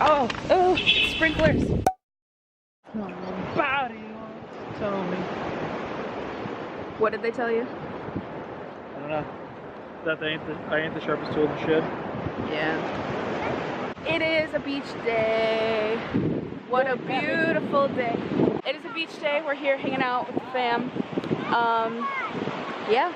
Oh, sprinklers. Body. Tell me. What did they tell you? I don't know. That I ain't the sharpest tool in the shed. Yeah. It is a beach day. What a beautiful day. It is a beach day. We're here hanging out with the fam. Yeah.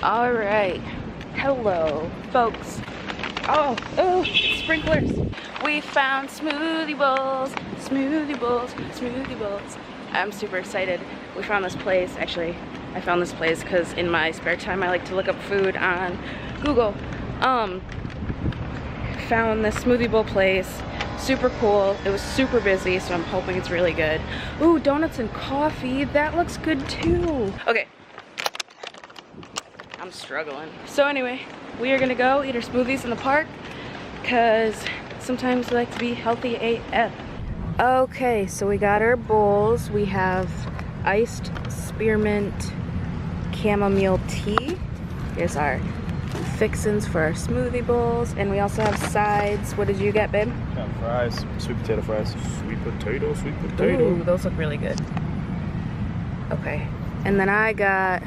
All right, hello folks. Oh, sprinklers. We found smoothie bowls, smoothie bowls, smoothie bowls. I'm super excited. We found this place. Actually, I found this place because in my spare time I like to look up food on Google. Found this smoothie bowl place. Super cool. It was super busy, so I'm hoping it's really good. Ooh, donuts and coffee. That looks good too. Okay. I'm struggling. So anyway, we are gonna go eat our smoothies in the park because sometimes we like to be healthy AF. Okay, so we got our bowls. We have iced spearmint chamomile tea. Here's our fixins for our smoothie bowls, and we also have sides. What did you get, babe? Got fries, sweet potato fries. Sweet potato, sweet potato. Ooh, those look really good. Okay, and then I got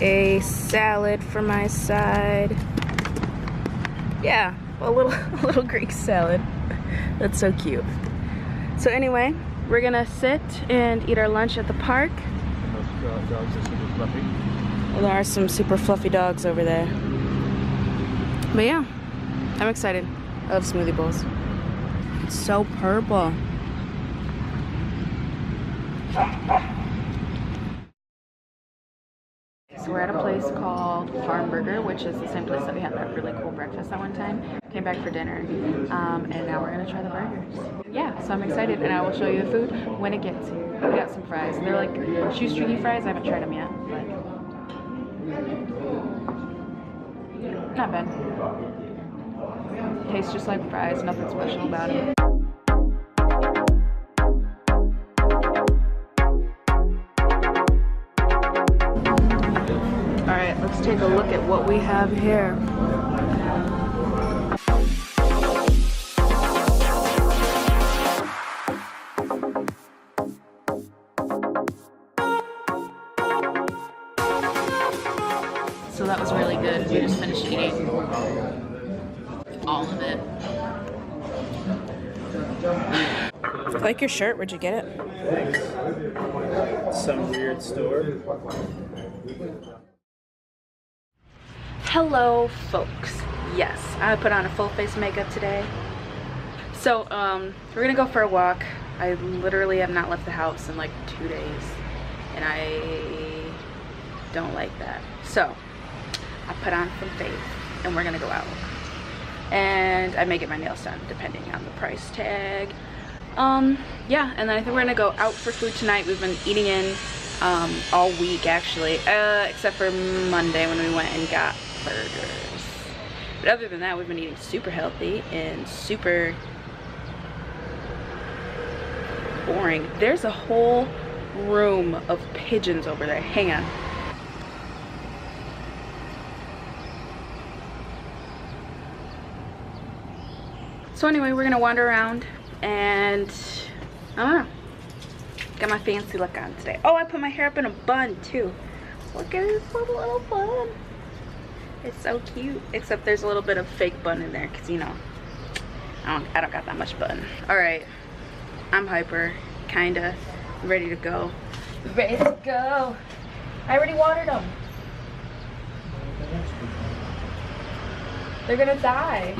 a salad for my side. Yeah, a little Greek salad. That's so cute. So anyway, we're gonna sit and eat our lunch at the park. And those dogs are super fluffy. Well, there are some super fluffy dogs over there. But yeah, I'm excited. I love smoothie bowls. It's so purple. So we're at a place called Farm Burger, which is the same place that we had that really cool breakfast that one time. Came back for dinner, and now we're gonna try the burgers. Yeah, so I'm excited, and I will show you the food when it gets here. We got some fries. They're like shoestringy fries. I haven't tried them yet, but not bad. Tastes just like fries. Nothing special about it. Alright, let's take a look at what we have here. So that was really good. We just finished eating all of it. I like your shirt. Where'd you get it? Thanks. Some weird store. Hello folks. Yes, I put on a full face of makeup today. So we're gonna go for a walk. I literally have not left the house in like 2 days, and I don't like that. So I put on some face and we're gonna go out, and I may get my nails done depending on the price tag. Yeah, and then I think we're gonna go out for food tonight. We've been eating in all week actually, except for Monday when we went and got burgers. But other than that, we've been eating super healthy and super boring. There's a whole room of pigeons over there. Hang on. So anyway, we're gonna wander around, and I don't know. Got my fancy look on today. Oh, I put my hair up in a bun too. Look at this little bun. It's so cute. Except there's a little bit of fake bun in there because, you know, I don't got that much bun. All right, I'm hyper, kinda ready to go. Ready to go. I already watered them. They're gonna die.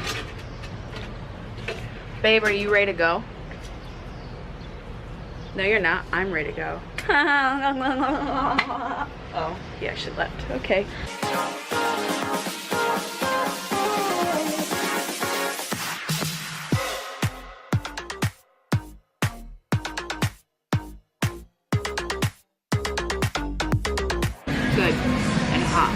Babe, are you ready to go? No, you're not. I'm ready to go. Oh, yeah, she left. Okay. Good and hot.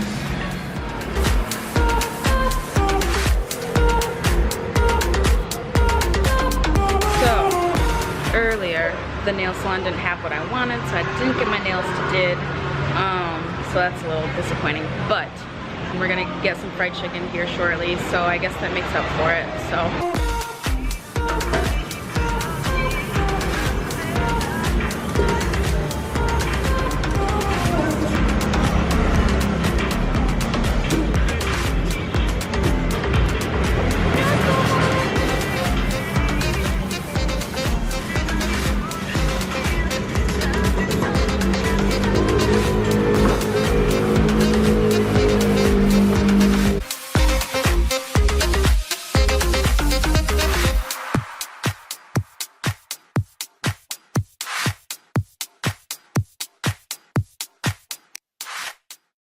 So earlier the nail salon didn't have what I wanted, so I didn't get my nails did. So that's a little disappointing, but we're gonna get some fried chicken here shortly, so I guess that makes up for it. So